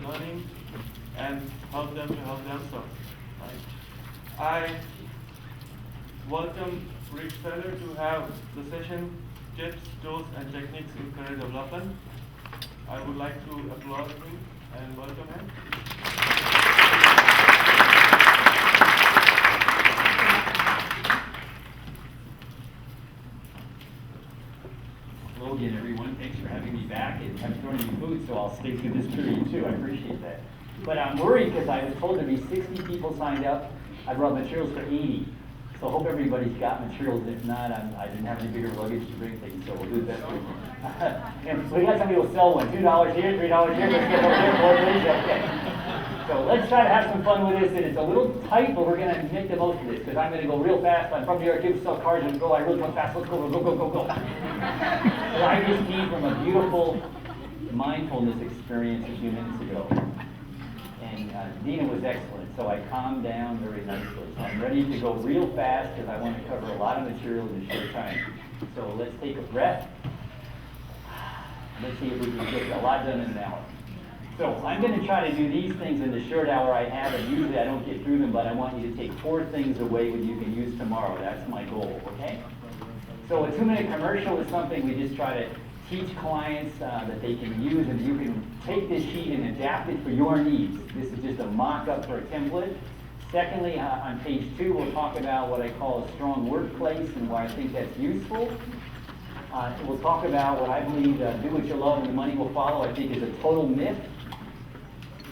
Learning and help them to help themselves. Right? I welcome Rick Feller to have the session tips, tools, and techniques in career development. I would like to applaud him and welcome him. Hello again, everyone. Thanks for having me back, and I'm throwing you food, so I'll stay through this period too. I appreciate that. But I'm worried because I was told there'd be 60 people signed up. I brought materials for 80. So I hope everybody's got materials. If not, I didn't have any bigger luggage to bring things, so we'll do that. And we got somebody who'll sell one. $2 here, $3 here, let's get over here, $4, okay. So let's try to have some fun with this, and it's a little tight, but we're going to make the most of this, because I'm going to go real fast. I'm from New York, kids sell cars and go, I really go fast, let's go, go, go, go, go. So I just came from a beautiful mindfulness experience a few minutes ago. And Dina was excellent, so I calmed down very nicely. So I'm ready to go real fast because I want to cover a lot of material in a short time. So let's take a breath. Let's see if we can get a lot done in an hour. So I'm going to try to do these things in the short hour I have, and usually I don't get through them, but I want you to take 4 things away that you can use tomorrow. That's my goal, okay? So a 2-minute commercial is something we just try to teach clients that they can use, and you can take this sheet and adapt it for your needs. This is just a mock-up for a template. Secondly, on page 2, we'll talk about what I call a strong workplace and why I think that's useful. We'll talk about what I believe do what you love and the money will follow, I think is a total myth.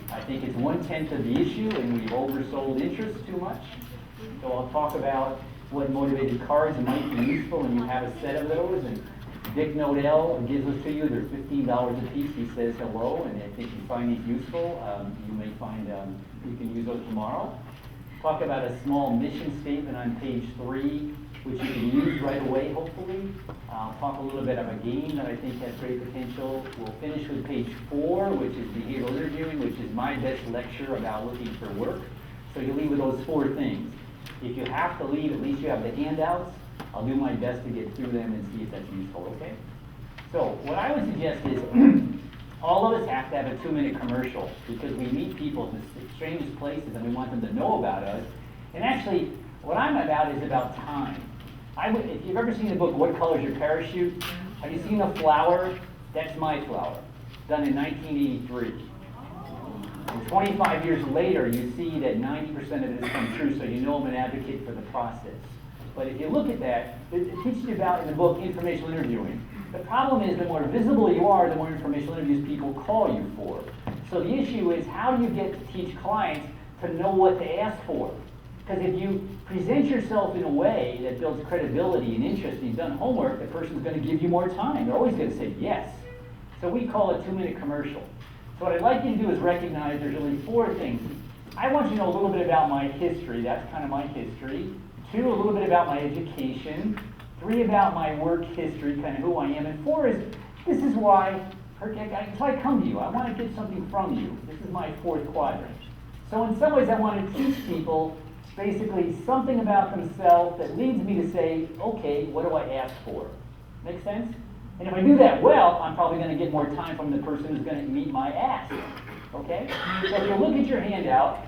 I think it's 1/10 of the issue, and we've oversold interest too much. So I'll talk about what motivated cards might be useful, and you have a set of those. And Dick Nodell gives those to you. They're $15 a piece. He says hello, and I think you find these useful. You may find you can use those tomorrow. Talk about a small mission statement on page 3, which you can use right away, hopefully. I'll talk a little bit about a game that I think has great potential. We'll finish with page 4, which is behavioral interviewing, which is my best lecture about looking for work. So you leave with those 4 things. If you have to leave, at least you have the handouts. I'll do my best to get through them and see if that's useful, okay? So what I would suggest is all of us have to have a 2-minute commercial because we meet people in the strangest places and we want them to know about us. And actually, what I'm about is about time. If you've ever seen the book, What Color's Your Parachute? Have you seen the flower? That's my flower, done in 1983. And 25 years later, you see that 90% of it has come true, so you know I'm an advocate for the process. But if you look at that, it teaches you about, in the book, informational interviewing. The problem is the more visible you are, the more informational interviews people call you for. So the issue is, how do you get to teach clients to know what to ask for? Because if you present yourself in a way that builds credibility and interest, and you've done homework, the person's going to give you more time. They're always going to say yes. So we call it 2-minute commercial. So what I'd like you to do is recognize there's really 4 things. I want you to know a little bit about my history. That's kind of my history. 2, a little bit about my education. 3, about my work history, kind of who I am. And 4 is, this is why I come to you. I want to get something from you. This is my 4th quadrant. So in some ways, I want to teach people basically something about themselves that leads me to say, okay, what do I ask for? Make sense? And if I do that well, I'm probably going to get more time from the person who's going to meet my ask. Okay? So if you look at your handout,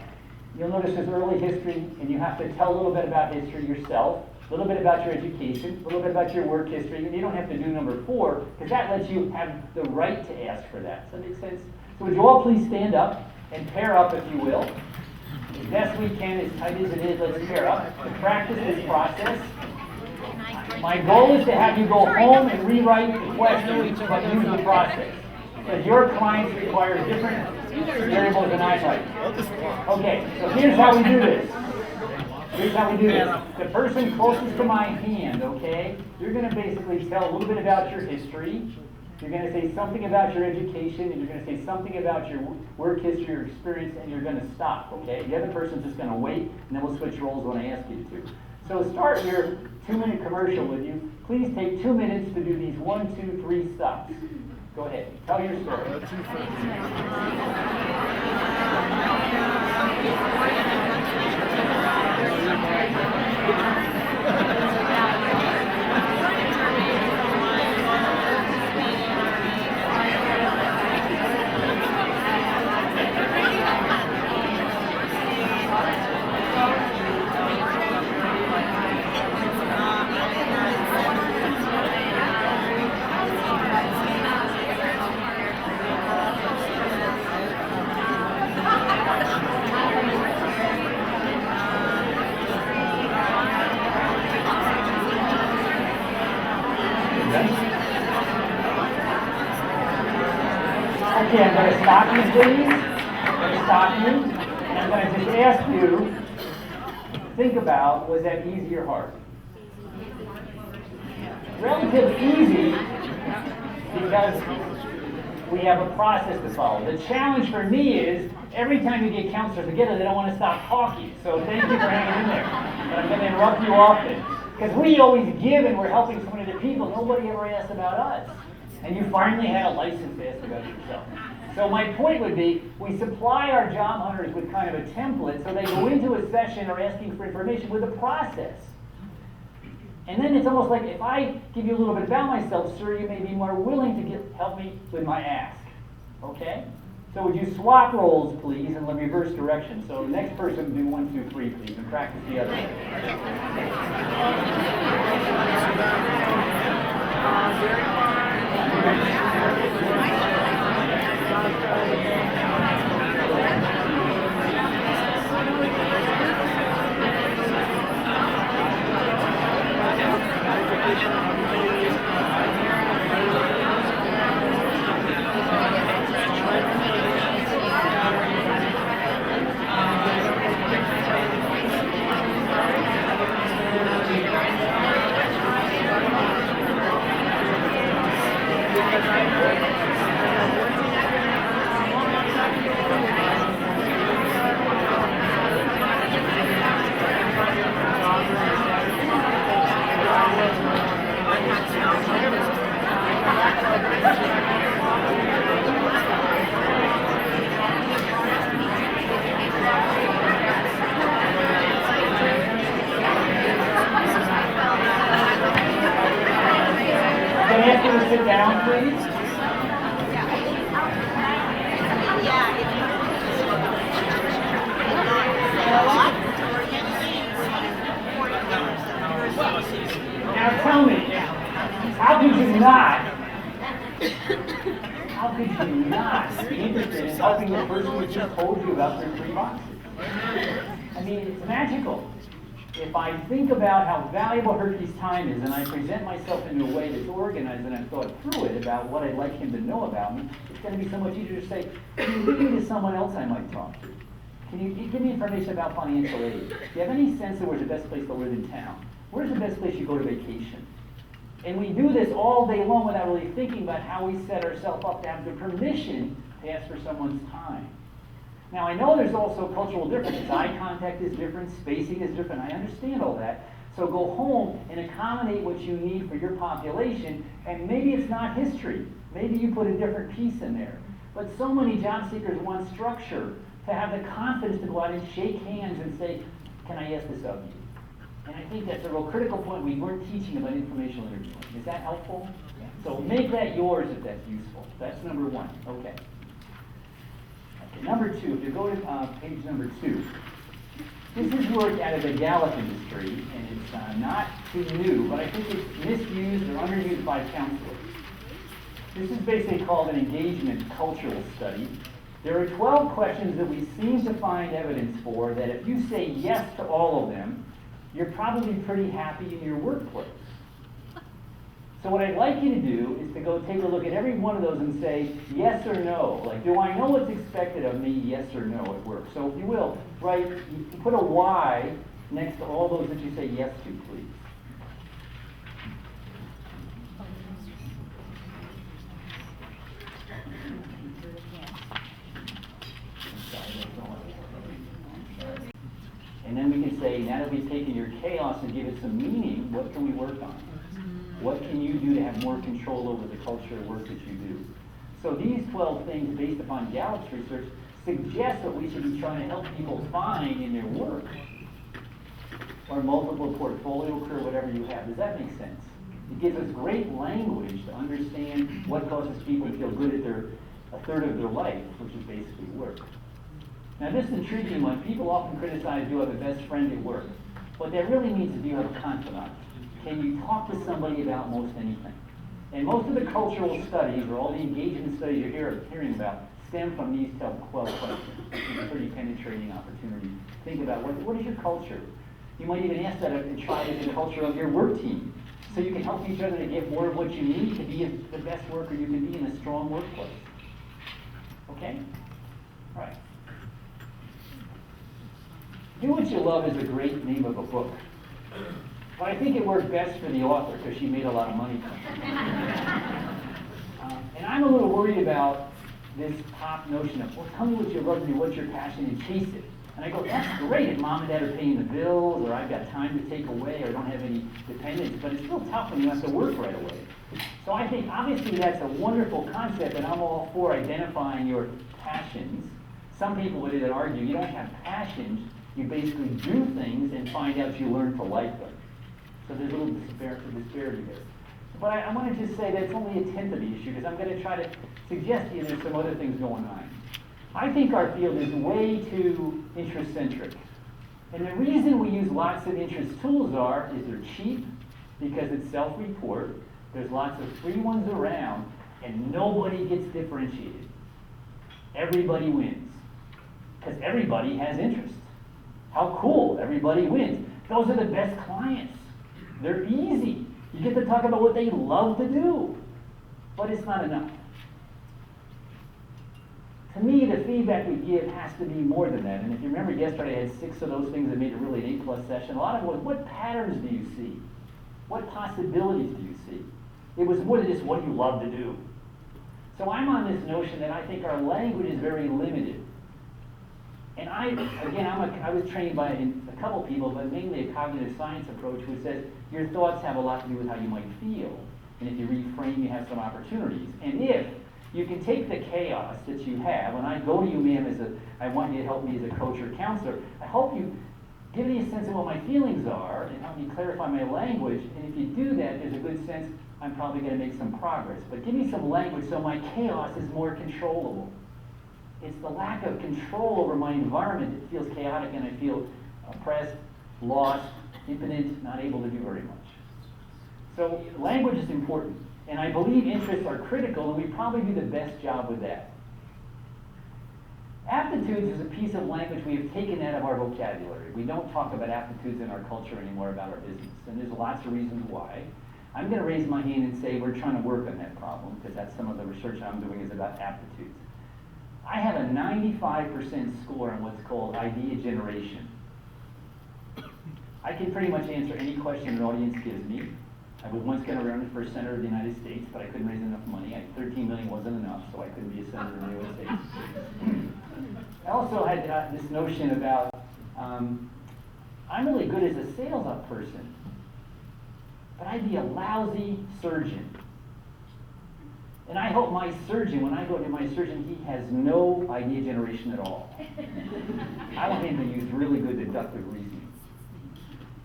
you'll notice there's early history, and you have to tell a little bit about history yourself, a little bit about your education, a little bit about your work history, and you don't have to do number 4, because that lets you have the right to ask for that. Does that make sense? So would you all please stand up and pair up, if you will. As best we can, as tight as it is, let's pair up to practice this process. My goal is to have you go home and rewrite the questions, but use the process. Because your clients require different variables than I like. Okay, so here's how we do this. Here's how we do this. The person closest to my hand, okay, you're going to basically tell a little bit about your history. You're going to say something about your education, and you're going to say something about your work history, your experience, and you're going to stop, okay? The other person's just going to wait, and then we'll switch roles when I ask you to. So start your 2-minute commercial with you. Please take 2 minutes to do these 1, 2, 3 stops. Go ahead. Tell your story. Okay, I'm going to stop you, please. I'm going to stop you. And I'm going to just ask you, think about, was that easy or hard? Relatively easy because we have a process to follow. The challenge for me is every time you get counselors together, they don't want to stop talking. So thank you for hanging in there. But I'm going to interrupt you often. Because we always give and we're helping so many other people. Nobody ever asks about us. And you finally had a license to ask about yourself. So my point would be, we supply our job hunters with kind of a template so they go into a session or asking for information with a process. And then it's almost like if I give you a little bit about myself, sir, you may be more willing to help me with my ask. Okay? So would you swap roles, please, and reverse direction? So the next person do 1, 2, 3, please, and practice the other. Can I ask you to sit down, please? Now tell me, how could you not be interested in helping the person who just told you about their 3 boxes? I mean, it's magical. If I think about how valuable Hershey's time is and I present myself in a way that's organized and I've thought through it about what I'd like him to know about me, it's going to be so much easier to say, can you lead me to someone else I might talk to? Can you give me information about financial aid? Do you have any sense of where's the best place to live in town? Where's the best place you go to vacation? And we do this all day long without really thinking about how we set ourselves up to have the permission to ask for someone's time. Now, I know there's also cultural differences. Eye contact is different, spacing is different. I understand all that. So go home and accommodate what you need for your population, and maybe it's not history. Maybe you put a different piece in there. But so many job seekers want structure, to have the confidence to go out and shake hands and say, can I ask this of you? And I think that's a real critical point we weren't teaching about informational interviewing. Is that helpful? Yeah. So make that yours if that's useful. That's number 1. Okay. Number 2, if you go to page number 2, this is work out of the Gallup industry, and it's not too new, but I think it's misused or underused by counselors. This is basically called an engagement cultural study. There are 12 questions that we seem to find evidence for that if you say yes to all of them, you're probably pretty happy in your workplace. So what I'd like you to do is to go take a look at every one of those and say yes or no. Like, do I know what's expected of me, yes or no at work? So if you will, you put a Y next to all those that you say yes to, please. And then we can say, now that we've taken your chaos and give it some meaning, what can we work on? What can you do to have more control over the culture of work that you do? So these 12 things, based upon Gallup's research, suggest that we should be trying to help people find in their work, or multiple portfolio career, whatever you have. Does that make sense? It gives us great language to understand what causes people to feel good at a third of their life, which is basically work. Now this is intriguing one. People often criticize, do you have a best friend at work? What that really means is, do you have a confidant? Can you talk to somebody about most anything? And most of the cultural studies, or all the engagement studies you're hearing about, stem from these 12 questions. It's a pretty penetrating opportunity. Think about what is your culture? You might even ask that and try it in the culture of your work team, so you can help each other to get more of what you need to be the best worker you can be in a strong workplace. Okay? All right. Do What You Love is a great name of a book. But I think it worked best for the author because she made a lot of money from it. And I'm a little worried about this pop notion of, well, tell me what you love to do, what's your passion, and chase it. And I go, that's great if mom and dad are paying the bills, or I've got time to take away, or I don't have any dependents, but it's still tough when you have to work right away. So I think obviously that's a wonderful concept, and I'm all for identifying your passions. Some people would even argue you don't have passions, you basically do things and find out you learn to like them. So there's a little disparity there. But I want to just say that it's only a tenth of the issue, because I'm going to try to suggest to you there's some other things going on. I think our field is way too interest-centric. And the reason we use lots of interest tools is they're cheap, because it's self-report, there's lots of free ones around, and nobody gets differentiated. Everybody wins, because everybody has interest. How cool, everybody wins. Those are the best clients. They're easy. You get to talk about what they love to do, but it's not enough. To me, the feedback we give has to be more than that. And if you remember yesterday, I had 6 of those things that made it really an A+ session. A lot of it was, what patterns do you see? What possibilities do you see? It was more than just what you love to do. So I'm on this notion that I think our language is very limited. And I was trained by a couple people, but mainly a cognitive science approach, which says your thoughts have a lot to do with how you might feel. And if you reframe, you have some opportunities. And if you can take the chaos that you have, when I go to you, ma'am, I want you to help me as a coach or counselor, I hope you give me a sense of what my feelings are and help me clarify my language. And if you do that, there's a good sense I'm probably going to make some progress. But give me some language so my chaos is more controllable. It's the lack of control over my environment that feels chaotic, and I feel oppressed, lost, impotent, not able to do very much. So language is important, and I believe interests are critical, and we probably do the best job with that. Aptitudes is a piece of language we have taken out of our vocabulary. We don't talk about aptitudes in our culture anymore about our business, and there's lots of reasons why. I'm going to raise my hand and say we're trying to work on that problem, because that's some of the research I'm doing is about aptitudes. I have a 95% score on what's called idea generation. I can pretty much answer any question an audience gives me. I was once going to run for Senator of the United States, but I couldn't raise enough money. 13 million wasn't enough, so I couldn't be a Senator of the United States. I also had this notion about, I'm really good as a sales up person, but I'd be a lousy surgeon. And I hope my surgeon, when I go to my surgeon, he has no idea generation at all. I want him to use really good deductive reasoning.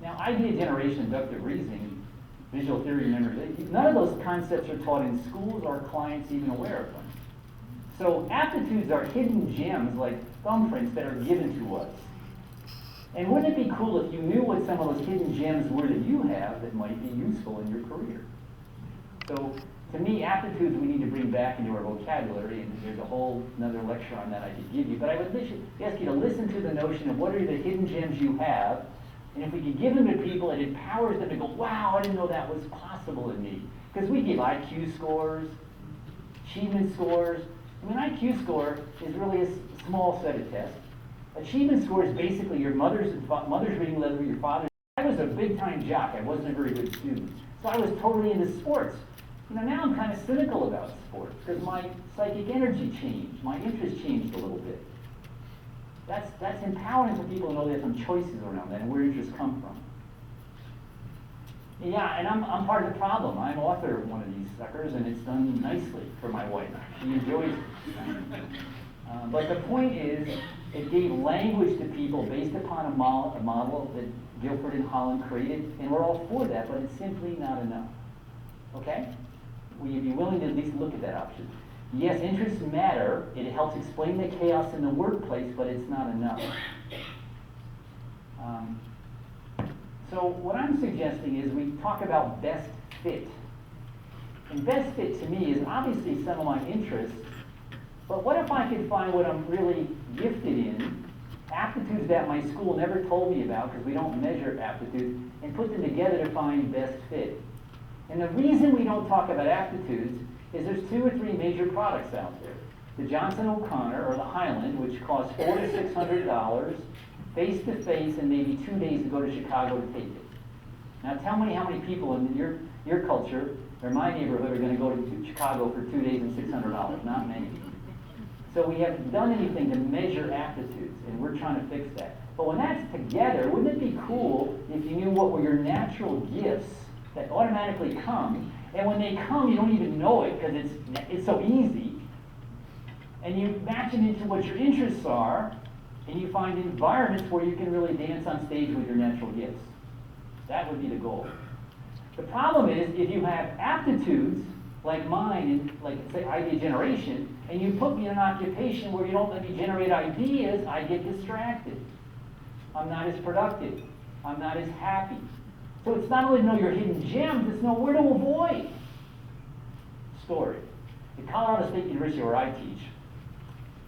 Now, idea generation, deductive reasoning, visual theory, memorization, none of those concepts are taught in schools or clients even aware of them. So aptitudes are hidden gems like thumbprints that are given to us. And wouldn't it be cool if you knew what some of those hidden gems were that you have that might be useful in your career? So to me, aptitudes we need to bring back into our vocabulary, and there's a whole another lecture on that I could give you. But I would ask you to listen to the notion of what are the hidden gems you have, and if we could give them to people, it empowers them to go, wow, I didn't know that was possible in me. Because we give IQ scores, achievement scores. I mean, IQ score is really a small set of tests. Achievement score is basically your mother's reading level, your father's. I was a big-time jock. I wasn't a very good student. So I was totally into sports. You know, now I'm kind of cynical about sports because my psychic energy changed. My interest changed a little bit. That's empowering for people to know there's some choices around that and where interests come from. Yeah, and I'm part of the problem. I'm author of one of these suckers, and it's done nicely for my wife. She enjoys it. But the point is, it gave language to people based upon a model that Guilford and Holland created, and we're all for that, but it's simply not enough. Okay? Will you be willing to at least look at that option? Yes, interests matter. It helps explain the chaos in the workplace, but it's not enough. So what I'm suggesting is we talk about best fit. And best fit to me is obviously some of my interests, but what if I could find what I'm really gifted in, aptitudes that my school never told me about because we don't measure aptitudes, and put them together to find best fit. And the reason we don't talk about aptitudes is there's 2 or 3 major products out there. the Johnson O'Connor or the Highland, which costs $400 to $600, face-to-face, and maybe 2 days to go to Chicago to take it. Now tell me how many people in your culture or my neighborhood are going to go to Chicago for 2 days and $600? Not many. So we haven't done anything to measure aptitudes, and we're trying to fix that. But when that's together, wouldn't it be cool if you knew what were your natural gifts that automatically come, and when they come, you don't even know it because it's so easy, and you match it into what your interests are, and you find environments where you can really dance on stage with your natural gifts. That would be the goal. The problem is, if you have aptitudes, like mine, in, like, say, idea generation, and you put me in an occupation where you don't let me generate ideas, I get distracted. I'm not as productive. I'm not as happy. So it's not only to know your hidden gems, it's know where to avoid. Story. At Colorado State University, where I teach,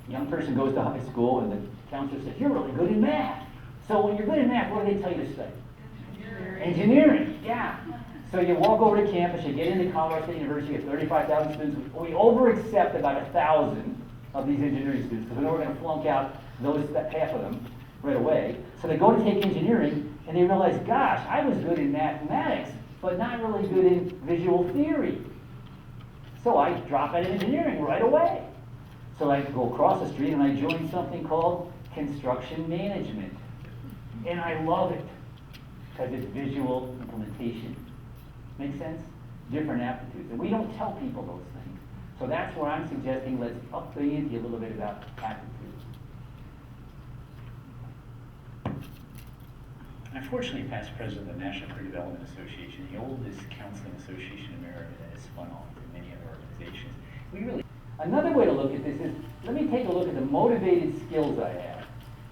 a young person goes to high school and the counselor says, you're really good in math. So when you're good in math, what do they tell you to study? Engineering, yeah. So you walk over to campus, you get into Colorado State University, you have 35,000 students. We over-accept about 1,000 of these engineering students because we know we're going to flunk out half of them right away. So they go to take engineering and they realize, gosh, I was good in mathematics, but not really good in visual theory. So I drop out of engineering right away. So I go across the street and I join something called construction management. And I love it because it's visual implementation. Make sense? Different aptitudes. And we don't tell people those things. So that's where I'm suggesting let's up the ante a little bit about aptitudes. Unfortunately, past president of the National Career Development Association, the oldest counseling association in America that has spun off from many other organizations. Another way to look at this is, let me take a look at the motivated skills I have.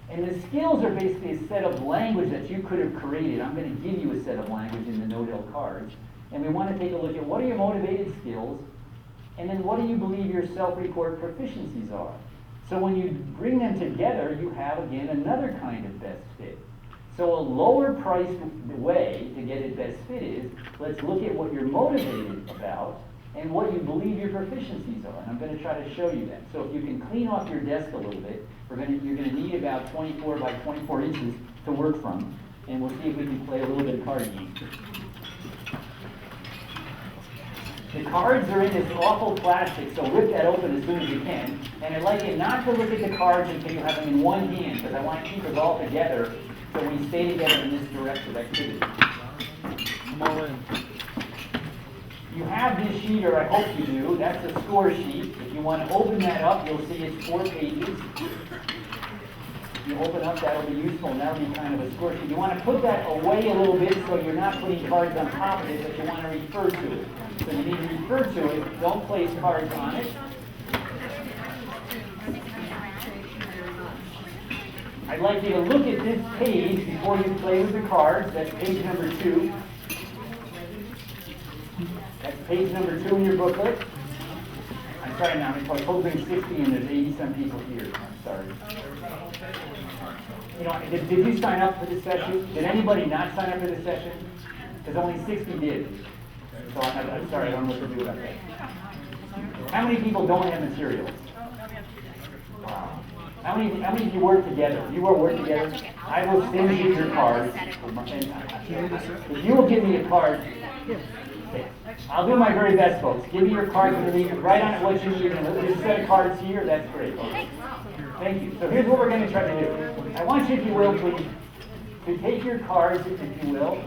And the skills are basically a set of language that you could have created. I'm going to give you a set of language in the no-del cards. And we want to take a look at what are your motivated skills, and then what do you believe your self-report proficiencies are. So when you bring them together, you have, again, another kind of best fit. So a lower priced way to get it best fit is, let's look at what you're motivated about and what you believe your proficiencies are. And I'm going to try to show you that. So if you can clean off your desk a little bit, you're going to need about 24 by 24 inches to work from. And we'll see if we can play a little bit of card game. The cards are in this awful plastic, so rip that open as soon as you can. And I'd like you not to look at the cards until you have them in one hand, because I want to keep us all together so we stay together in this direction of activity. Come on in. You have this sheet, or I hope you do. That's a score sheet. If you want to open that up, you'll see it's 4 pages. If you open up, that'll be useful, and that'll be kind of a score sheet. You want to put that away a little bit so you're not putting cards on top of it, but you want to refer to it. So you need to refer to it. Don't place cards on it. I'd like you to look at this page before you play with the cards. That's page number 2. That's page number 2 in your booklet. I'm sorry now, I'm hoping 60 and there's 80-some people here. I'm sorry. You know, did you sign up for this session? Did anybody not sign up for this session? Because only 60 did. So I'm sorry, I don't know what to do about that. How many people don't have materials? Wow. How many of you work together? You all work together? I will send you your cards. If you will give me a card, I'll do my very best, folks. Give me your cards underneath. Write on it what you need. There's a set of cards here. That's great. Thank you. So here's what we're going to try to do. I want you, if you will, please, to take your cards, if you will.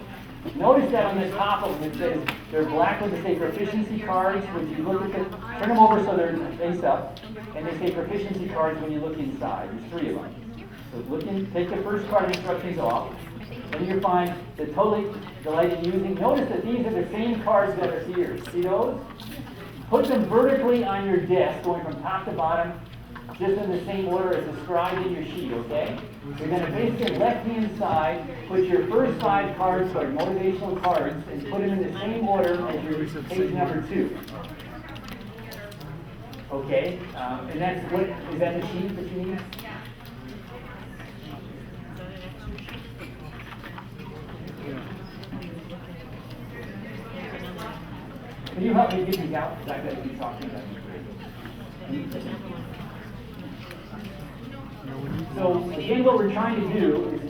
Notice that on the top of them it says they're black with, they say proficiency cards. When you look at them, turn them over so they're face up. And they say proficiency cards when you look inside. There's 3 of them. So look in, take the first card instructions off. Then you'll find the totally delighted using. Notice that these are the same cards that are here. See those? Put them vertically on your desk, going from top to bottom, just in the same order as described in your sheet, okay? You're going to basically left-hand side, put your first 5 cards, or motivational cards, and put them in the same order as your page number 2. Okay? And that's what, is that the sheet that you need? Can you help me get these out? Because I've got to keep talking about these. So again, what we're trying to do is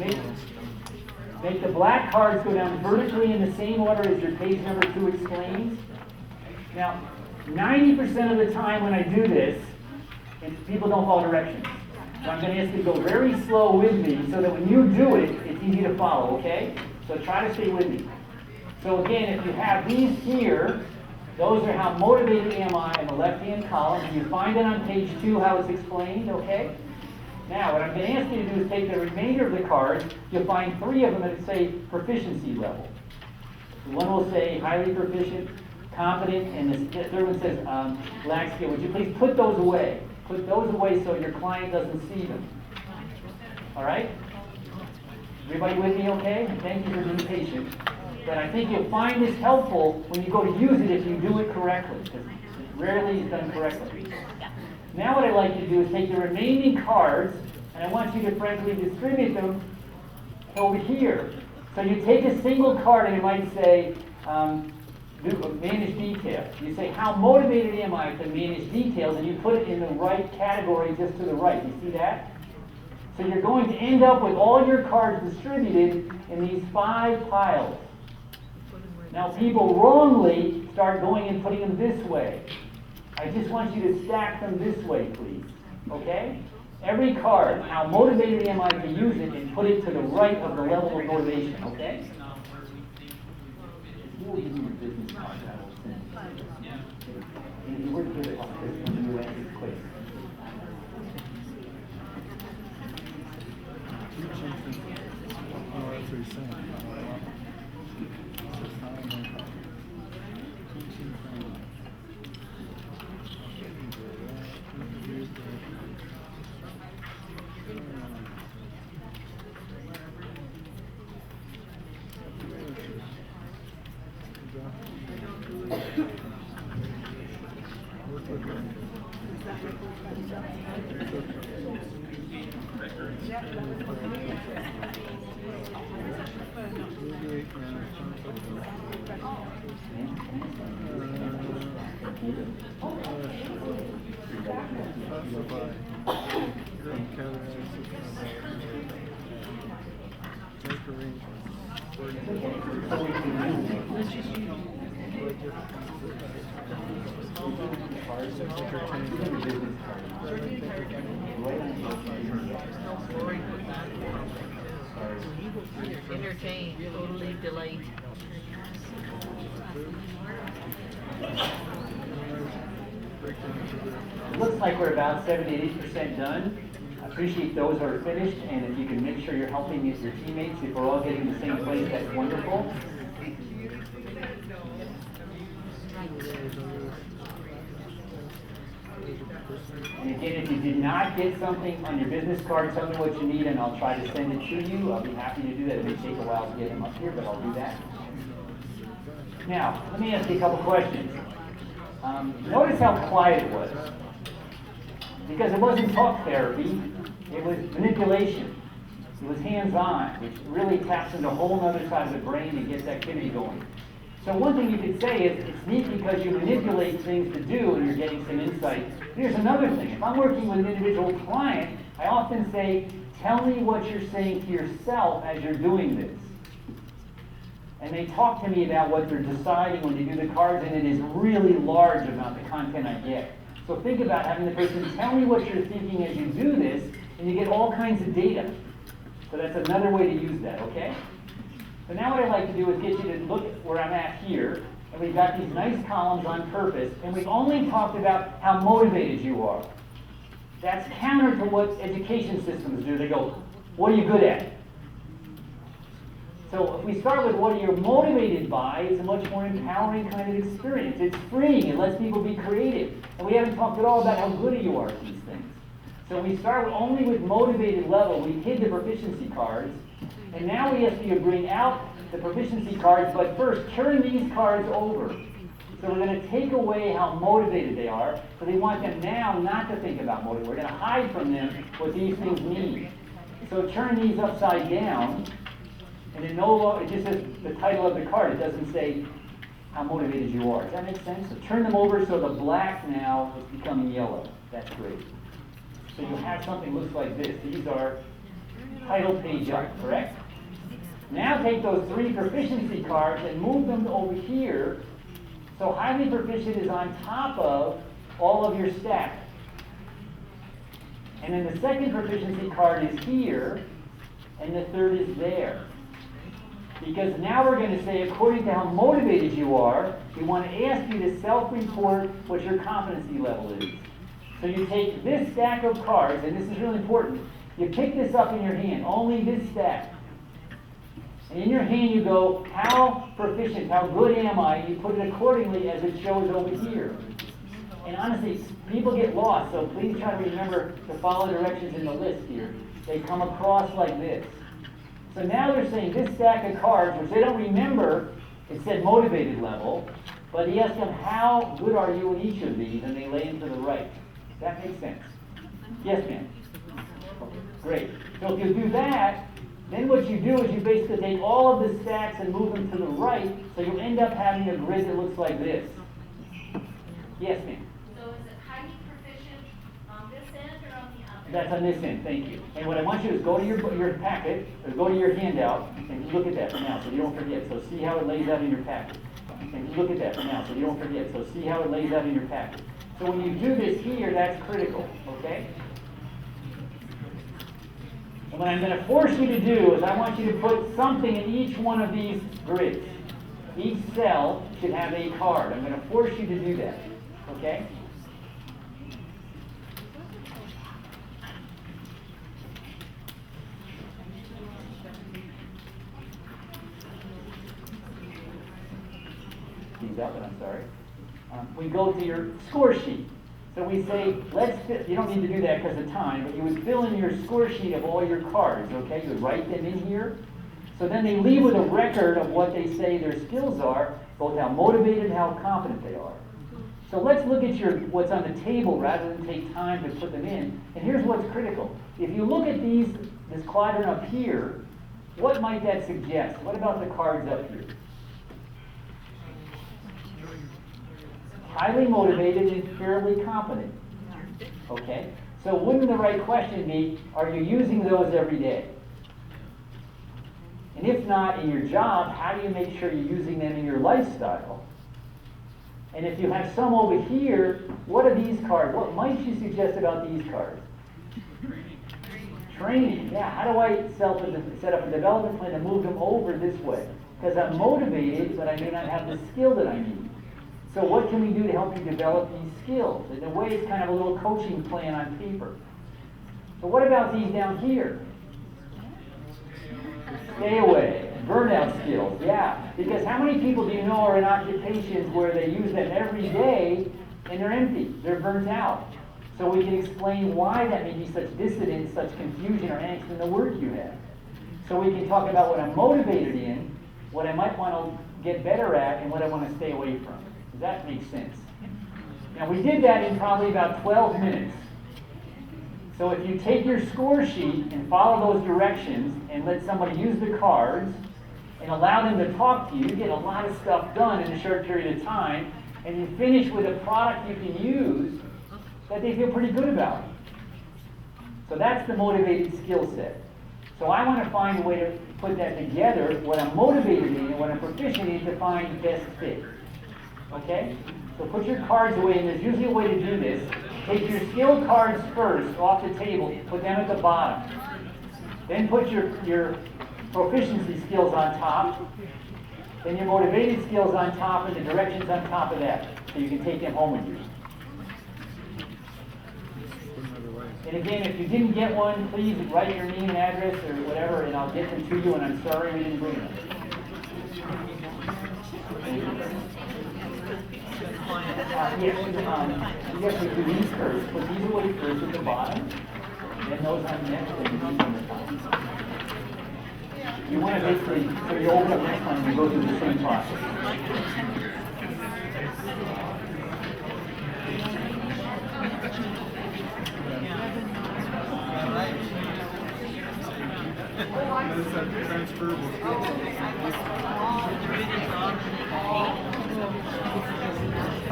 make the black cards go down vertically in the same order as your page number 2 explains. Now, 90% of the time when I do this, people don't follow directions. So I'm going to ask you to go very slow with me so that when you do it, it's easy to follow, okay? So try to stay with me. So again, if you have these here, those are how motivated am I in the left-hand column. And you find it on page 2 how it's explained, okay? Now, what I'm going to ask you to do is take the remainder of the cards. You'll find 3 of them that say proficiency level. One will say highly proficient, competent, and the third one says lack skill. Would you please put those away? Put those away so your client doesn't see them. All right? Everybody with me okay? Thank you for being patient. But I think you'll find this helpful when you go to use it if you do it correctly, because rarely is done correctly. Now what I'd like you to do is take the remaining cards, and I want you to frankly distribute them over here. So you take a single card and it might say, manage details. You say, how motivated am I to manage details? And you put it in the right category just to the right. You see that? So you're going to end up with all your cards distributed in these 5 piles. Now people wrongly start going and putting them this way. I just want you to stack them this way, please. Okay? Every card, how motivated am I to use it, and put it to the right of the level of motivation, okay? If you will give me your business card, I will send it. And if you were to give it like this, when you answer quick. Oh, that's what he's saying. Entertain, totally delight. It looks like we're about 70-80% done. I appreciate those who are finished, and if you can make sure you're helping your teammates, if we're all getting the same place, that's wonderful. And again, if you did not get something on your business card, tell me what you need and I'll try to send it to you. I'll be happy to do that. It may take a while to get them up here, but I'll do that. Now, let me ask you a couple questions. Notice how quiet it was. Because it wasn't talk therapy, it was manipulation. It was hands-on, which really taps into a whole other side of the brain and gets activity going. So one thing you could say is, it's neat because you manipulate things to do and you're getting some insight. Here's another thing. If I'm working with an individual client, I often say, tell me what you're saying to yourself as you're doing this. And they talk to me about what they're deciding when they do the cards, and it is really large about the content I get. So think about having the person tell me what you're thinking as you do this, and you get all kinds of data. So that's another way to use that, okay? So now what I'd like to do is get you to look at where I'm at here, and we've got these nice columns on purpose, and we've only talked about how motivated you are. That's counter to what education systems do. They go, what are you good at? So if we start with what you're motivated by, it's a much more empowering kind of experience. It's freeing, it lets people be creative. And we haven't talked at all about how good you are at these things. So we start only with motivated level. We hid the proficiency cards. And now we ask you to bring out the proficiency cards, but first turn these cards over. So we're going to take away how motivated they are. So they want them now not to think about motivation. We're going to hide from them what these things mean. So turn these upside down. And it just says the title of the card. It doesn't say how motivated you are. Does that make sense? So turn them over so the black now is becoming yellow. That's great. So you have something that looks like this. These are title page up, correct? Now take those 3 proficiency cards and move them over here. So highly proficient is on top of all of your stack. And then the second proficiency card is here, and the third is there. Because now we're going to say, according to how motivated you are, we want to ask you to self-report what your competency level is. So you take this stack of cards, and this is really important. You pick this up in your hand, only this stack. And in your hand you go, how proficient, how good am I? You put it accordingly as it shows over here. And honestly, people get lost, so please try to remember to follow directions in the list here. They come across like this. So now they're saying this stack of cards, which they don't remember, it said motivated level, but he asked them, how good are you in each of these? And they lay them to the right. That makes sense. Yes, ma'am? Great. So if you do that, then what you do is you basically take all of the stacks and move them to the right, so you end up having a grid that looks like this. Yes, ma'am? So is it highly proficient on this end or on the other? That's on this end, thank you. And what I want you to do is go to your packet, or go to your handout, and look at that for now, so you don't forget. So see how it lays out in your packet. And look at that for now, so you don't forget. So see how it lays out in your packet. So when you do this here, that's critical, okay? And what I'm going to force you to do is I want you to put something in each one of these grids. Each cell should have a card. I'm going to force you to do that, okay? These up, and I'm sorry. We go to your score sheet. So we say, you don't need to do that because of time, but you would fill in your score sheet of all your cards, okay? You would write them in here. So then they leave with a record of what they say their skills are, both how motivated and how confident they are. So let's look at what's on the table rather than take time to put them in. And here's what's critical. If you look at this quadrant up here, what might that suggest? What about the cards up here? Highly motivated and fairly competent. Okay? So wouldn't the right question be, are you using those every day? And if not in your job, how do you make sure you're using them in your lifestyle? And if you have some over here, what are these cards? What might you suggest about these cards? Training. Yeah, how do I set up a development plan to move them over this way? Because I'm motivated, but I may not have the skill that I need. So what can we do to help you develop these skills? In a way, it's kind of a little coaching plan on paper. So what about these down here? Stay away. Burnout skills, yeah. Because how many people do you know are in occupations where they use them every day and they're empty, they're burnt out? So we can explain why that may be such dissonance, such confusion or angst in the work you have. So we can talk about what I'm motivated in, what I might want to get better at, and what I want to stay away from. Does that make sense? Now we did that in probably about 12 minutes. So if you take your score sheet and follow those directions and let somebody use the cards and allow them to talk to you, you get a lot of stuff done in a short period of time, and you finish with a product you can use that they feel pretty good about. So that's the motivated skill set. So I want to find a way to put that together, what I'm motivated in and what I'm proficient in, to find the best fit. Okay? So put your cards away, and there's usually a way to do this. Take your skill cards first off the table, put them at the bottom. Then put your proficiency skills on top, then your motivated skills on top, and the directions on top of that, so you can take them home with you. And again, if you didn't get one, please write your name and address or whatever, and I'll get them to you, and I'm sorry we didn't bring them. Yes, we do these first. Put these away first at the bottom, then those on next, and these on the top. You want to basically, so you open up next one and you go through the same process. Transferable skills.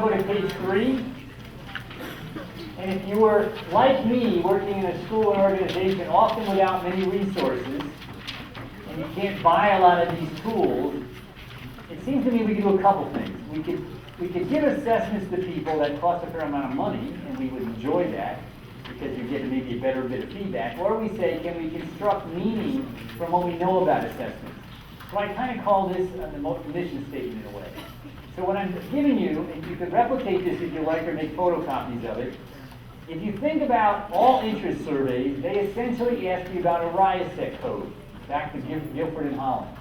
go to page 3. And if you were, like me, working in a school or organization, often without many resources, and you can't buy a lot of these tools, it seems to me we could do a couple things. We could give assessments to people that cost a fair amount of money, and we would enjoy that, because you get maybe a better bit of feedback. Or we say, can we construct meaning from what we know about assessments? So I kind of call this the mission statement in a way. So what I'm giving you, and you can replicate this if you like or make photocopies of it, if you think about all interest surveys, they essentially ask you about a RIASEC code, back to Guilford and Holland.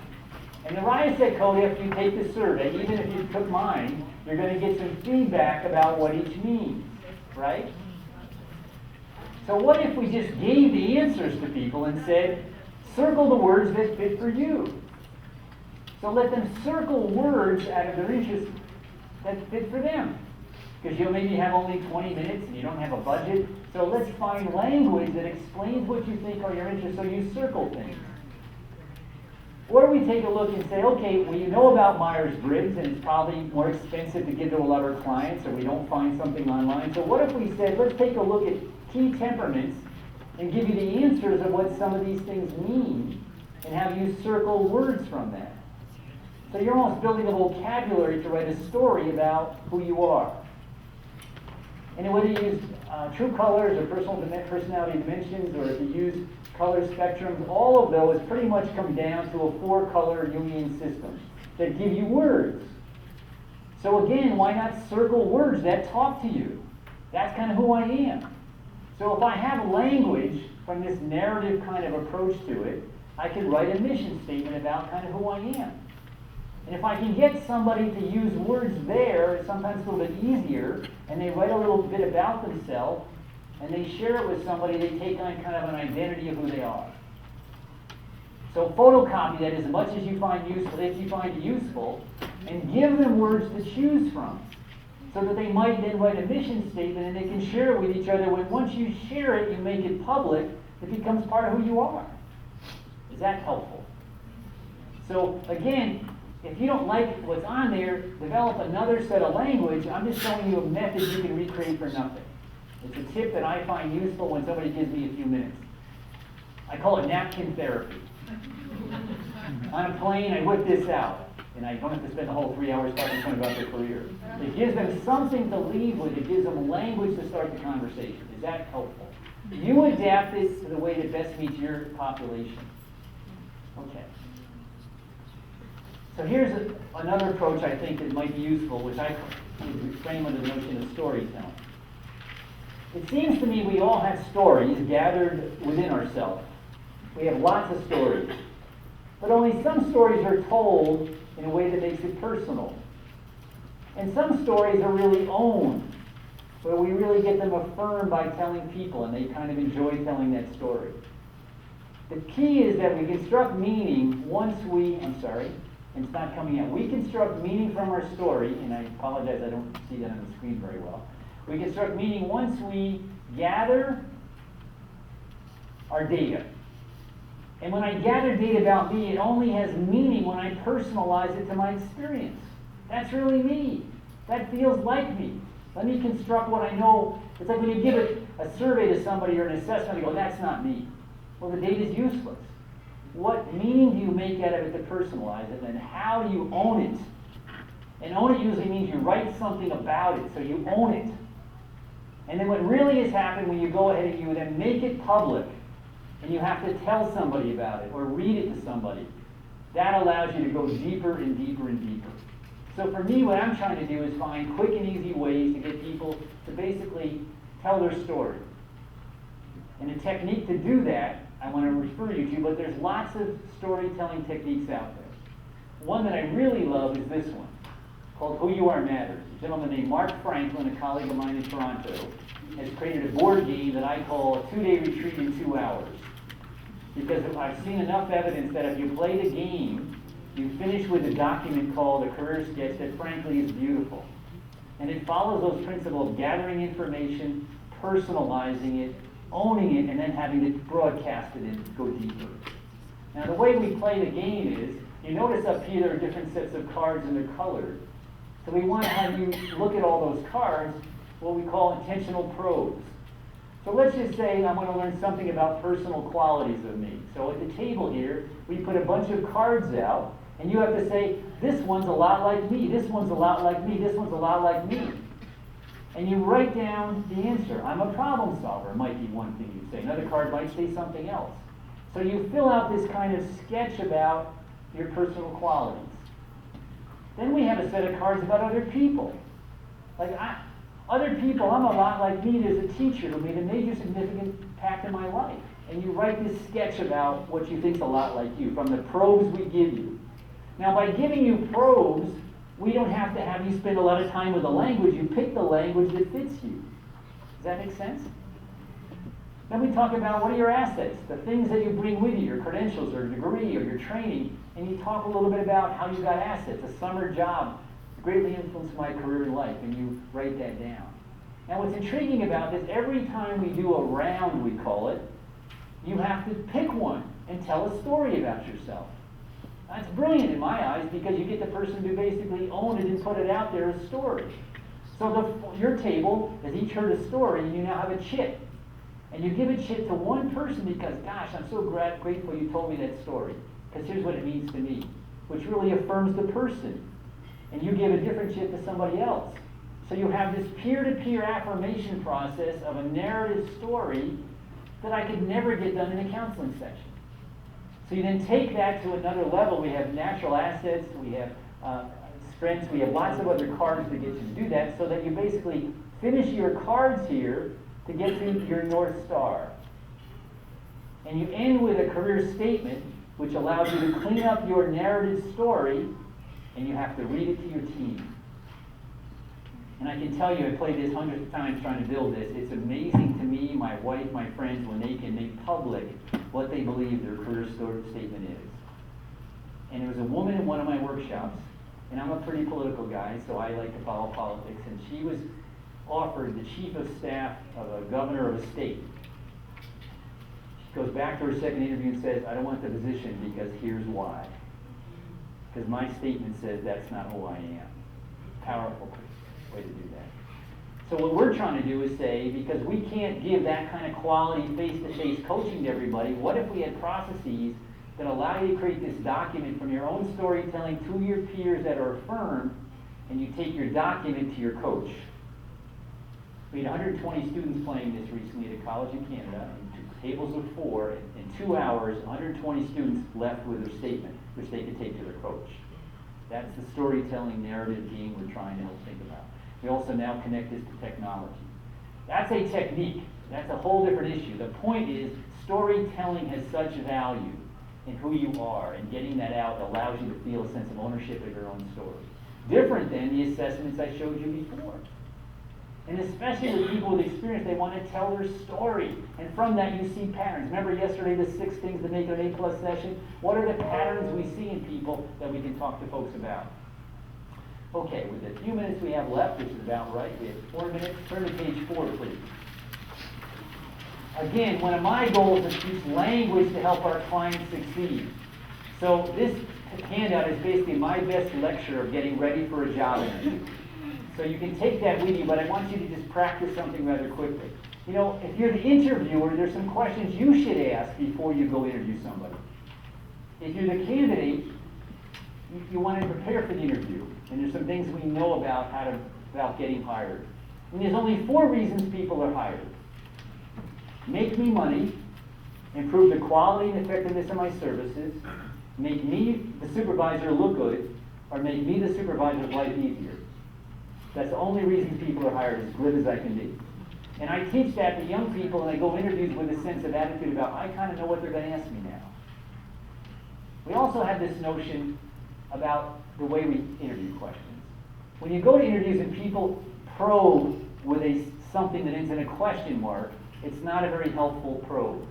And the RIASEC code, after you take the survey, even if you took mine, you're going to get some feedback about what each means, right? So what if we just gave the answers to people and said, circle the words that fit for you? So let them circle words out of their interest that fit for them. Because you'll maybe have only 20 minutes and you don't have a budget. So let's find language that explains what you think are your interests, so you circle things. Or we take a look and say, okay, well, you know about Myers-Briggs, and it's probably more expensive to give to a lot of our clients, or we don't find something online. So what if we said, let's take a look at key temperaments and give you the answers of what some of these things mean, and have you circle words from that. So you're almost building a vocabulary to write a story about who you are. And whether you use true colors or personality dimensions, or if you use color spectrums, all of those pretty much come down to a 4-color Jungian system that give you words. So again, why not circle words that talk to you? That's kind of who I am. So if I have language from this narrative kind of approach to it, I can write a mission statement about kind of who I am. And if I can get somebody to use words there, it's sometimes a little bit easier, and they write a little bit about themselves, and they share it with somebody, they take on kind of an identity of who they are. So photocopy that as much as you find useful, if you find it useful, and give them words to choose from, so that they might then write a mission statement and they can share it with each other. When once you share it, you make it public, it becomes part of who you are. Is that helpful? So again, if you don't like what's on there, develop another set of language. I'm just showing you a method you can recreate for nothing. It's a tip that I find useful when somebody gives me a few minutes. I call it napkin therapy. On a plane, I whip this out, and I don't have to spend the whole 3 hours talking to them about their career. It gives them something to leave with. It gives them language to start the conversation. Is that helpful? You adapt this to the way that best meets your population. Okay. So here's another approach I think that might be useful, which I frame under the notion of storytelling. It seems to me we all have stories gathered within ourselves. We have lots of stories. But only some stories are told in a way that makes it personal. And some stories are really owned, where we really get them affirmed by telling people, and they kind of enjoy telling that story. The key is that we construct meaning once we, it's not coming out. We construct meaning from our story, and I apologize, I don't see that on the screen very well. We construct meaning once we gather our data. And when I gather data about me, it only has meaning when I personalize it to my experience. That's really me. That feels like me. Let me construct what I know. It's like when you give a survey to somebody or an assessment, you go, that's not me. Well, the data is useless. What meaning do you make out of it to personalize it, and how do you own it? And own it usually means you write something about it, so you own it. And then what really has happened when you go ahead and you then make it public, and you have to tell somebody about it or read it to somebody, that allows you to go deeper and deeper and deeper. So for me, what I'm trying to do is find quick and easy ways to get people to basically tell their story. And a technique to do that, I want to refer you to, but there's lots of storytelling techniques out there. One that I really love is this one, called Who You Are Matters. A gentleman named Mark Franklin, a colleague of mine in Toronto, has created a board game that I call a 2-day retreat in 2 hours. Because I've seen enough evidence that if you play the game, you finish with a document called a career sketch that frankly is beautiful. And it follows those principles of gathering information, personalizing it, owning it, and then having it broadcasted and go deeper. Now the way we play the game is, you notice up here there are different sets of cards and they're colored. So we want to have you look at all those cards, what we call intentional probes. So let's just say I want to learn something about personal qualities of me. So at the table here, we put a bunch of cards out, and you have to say, this one's a lot like me, this one's a lot like me, this one's a lot like me. And you write down the answer. I'm a problem solver, might be one thing you say. Another card might say something else. So you fill out this kind of sketch about your personal qualities. Then we have a set of cards about other people. Other people, I'm a lot like me. There's a teacher who made a major significant impact in my life. And you write this sketch about what you think's a lot like you from the probes we give you. Now, by giving you probes, we don't have to have you spend a lot of time with the language. You pick the language that fits you. Does that make sense? Then we talk about what are your assets, the things that you bring with you, your credentials or degree or your training. And you talk a little bit about how you got assets. A summer job greatly influenced my career in life, and you write that down. Now what's intriguing about this, every time we do a round, we call it, you have to pick one and tell a story about yourself. That's brilliant in my eyes because you get the person to basically own it and put it out there as a story. So your table has each heard a story, and you now have a chit. And you give a chit to one person because, gosh, I'm so grateful you told me that story. Because here's what it means to me, which really affirms the person. And you give a different chit to somebody else. So you have this peer-to-peer affirmation process of a narrative story that I could never get done in a counseling session. So you then take that to another level. We have natural assets, we have strengths, we have lots of other cards to get you to do that, so that you basically finish your cards here to get to your North Star. And you end with a career statement, which allows you to clean up your narrative story, and you have to read it to your team. And I can tell you, I played this hundreds of times trying to build this. It's amazing to me, my wife, my friends, when they can make public what they believe their career statement is. And there was a woman in one of my workshops, and I'm a pretty political guy, so I like to follow politics, and she was offered the chief of staff of a governor of a state. She goes back to her second interview and says, I don't want the position because here's why. Because my statement says that's not who I am. Powerful way to do that. So what we're trying to do is say, because we can't give that kind of quality face-to-face coaching to everybody, what if we had processes that allow you to create this document from your own storytelling to your peers that are affirmed, and you take your document to your coach. We had 120 students playing this recently at a college in Canada, in tables of 4. In 2 hours, 120 students left with their statement, which they could take to their coach. That's the storytelling narrative game we're trying to help think about. We also now connect this to technology. That's a technique. That's a whole different issue. The point is, storytelling has such value in who you are, and getting that out allows you to feel a sense of ownership of your own story. Different than the assessments I showed you before. And especially with people with experience, they want to tell their story. And from that you see patterns. Remember yesterday the 6 things to make an A+ session? What are the patterns we see in people that we can talk to folks about? Okay, with the few minutes we have left, which is about right, we have 4 minutes. Turn to page 4, please. Again, one of my goals is to teach language to help our clients succeed. So this handout is basically my best lecture of getting ready for a job interview. So you can take that with you, but I want you to just practice something rather quickly. You know, if you're the interviewer, there's some questions you should ask before you go interview somebody. If you're the candidate, you want to prepare for the interview. And there's some things we know about getting hired. And there's only 4 reasons people are hired. Make me money, improve the quality and effectiveness of my services, make me, the supervisor, look good, or make me, the supervisor's life easier. That's the only reason people are hired, as glib as I can be. And I teach that to young people, and I go interviews with a sense of attitude about, I kind of know what they're going to ask me now. We also have this notion about the way we interview questions. When you go to interviews and people probe with something that ends in a question mark, it's not a very helpful probe.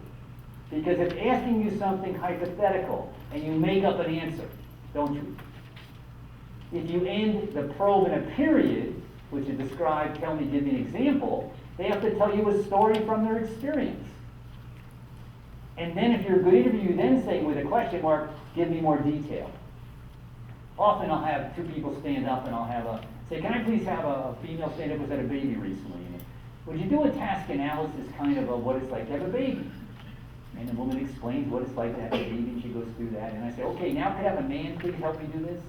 Because if asking you something hypothetical and you make up an answer, don't you? If you end the probe in a period, which is described, tell me, give me an example, they have to tell you a story from their experience. And then if you're a good interview, you then say with a question mark, give me more detail. Often I'll have two people stand up and I'll have say, can I please have a female stand up who's had a baby recently? And would you do a task analysis kind of what it's like to have a baby? And the woman explains what it's like to have a baby, and she goes through that. And I say, okay, now could I have a man please help me do this?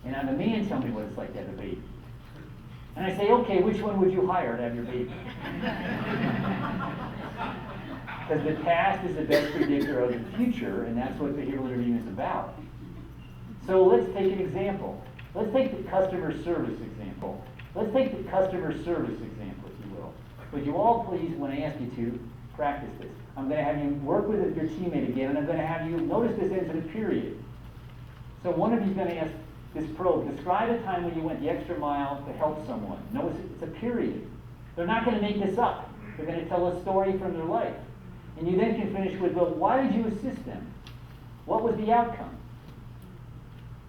And have a man tell me what it's like to have a baby. And I say, okay, which one would you hire to have your baby? Because the past is the best predictor of the future, and that's what behavioral interviewing is about. So let's take an example. Let's take the customer service example. Let's take the customer service example, if you will. Would you all please, when I ask you to, practice this? I'm going to have you work with your teammate again, and I'm going to have you, notice this ends in a period. So one of you is going to ask this probe, describe a time when you went the extra mile to help someone. Notice it's a period. They're not going to make this up. They're going to tell a story from their life. And you then can finish with, well, why did you assist them? What was the outcome?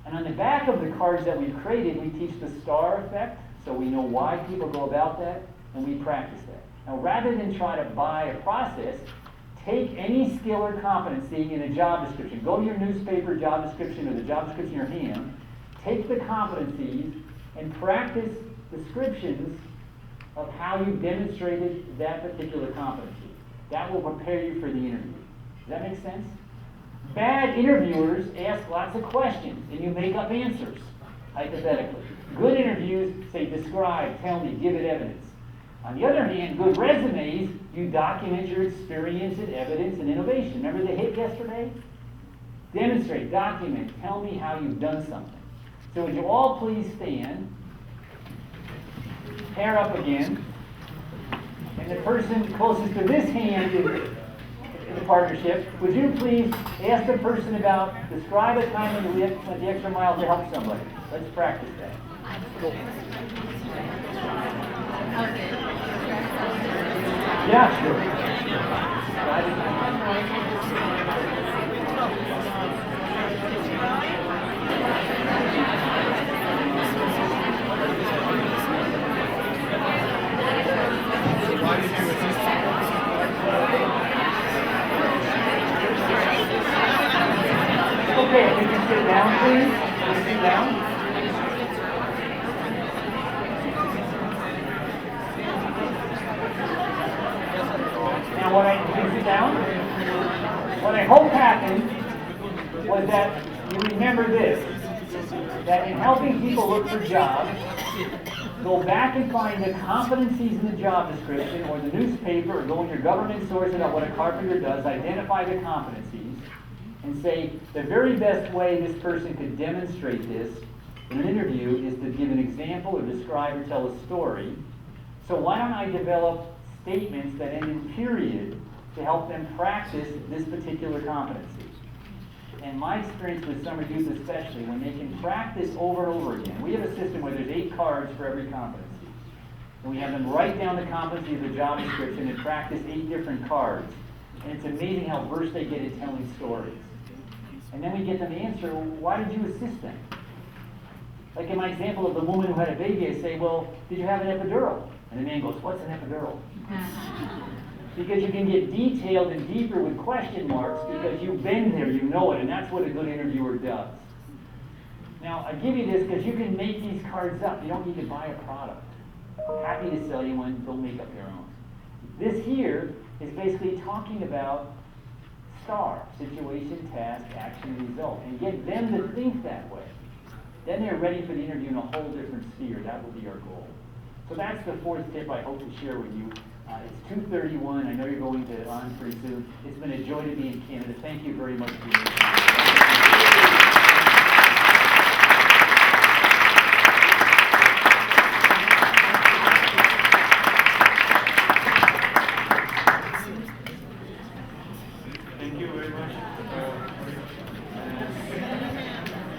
And on the back of the cards that we've created, we teach the star effect, so we know why people go about that, and we practice that. Now, rather than try to buy a process, take any skill or competency in a job description. Go to your newspaper job description or the job description in your hand. Take the competencies and practice descriptions of how you demonstrated that particular competency. That will prepare you for the interview. Does that make sense? Bad interviewers ask lots of questions and you make up answers, hypothetically. Good interviews say describe, tell me, give it evidence. On the other hand, good resumes, you document your experience and evidence and innovation. Remember the hit yesterday? Demonstrate, document, tell me how you've done something. So would you all please stand, pair up again, and the person closest to this hand in the partnership, would you please ask the person about, describe a time when you went the extra mile to help somebody. Let's practice that. Yeah, sure. Okay, if you can sit down, please. Sit down. Now, what I hope happened was that you remember this, that in helping people look for jobs, go back and find the competencies in the job description or the newspaper, or go in your government source about what a carpenter does, identify the competencies, and say the very best way this person could demonstrate this in an interview is to give an example or describe or tell a story. So why don't I develop statements that end in period to help them practice this particular competency? And my experience with summer youth especially, when they can practice over and over again, we have a system where there's 8 cards for every competency. And we have them write down the competency of the job description and practice 8 different cards. And it's amazing how versed they get at telling stories. And then we get them to answer, well, why did you assist them? Like in my example of the woman who had a baby, I say, well, did you have an epidural? And the man goes, what's an epidural? Because you can get detailed and deeper with question marks because you've been there, you know it, and that's what a good interviewer does. Now, I give you this because you can make these cards up. You don't need to buy a product. I'm happy to sell you one, go make up your own. This here is basically talking about STAR, situation, task, action, result, and get them to think that way. Then they're ready for the interview in a whole different sphere. That will be our goal. So that's the 4th tip I hope to share with you. It's 2:31. I know you're going to on pretty soon. It's been a joy to be in Canada. Thank you very much for your time.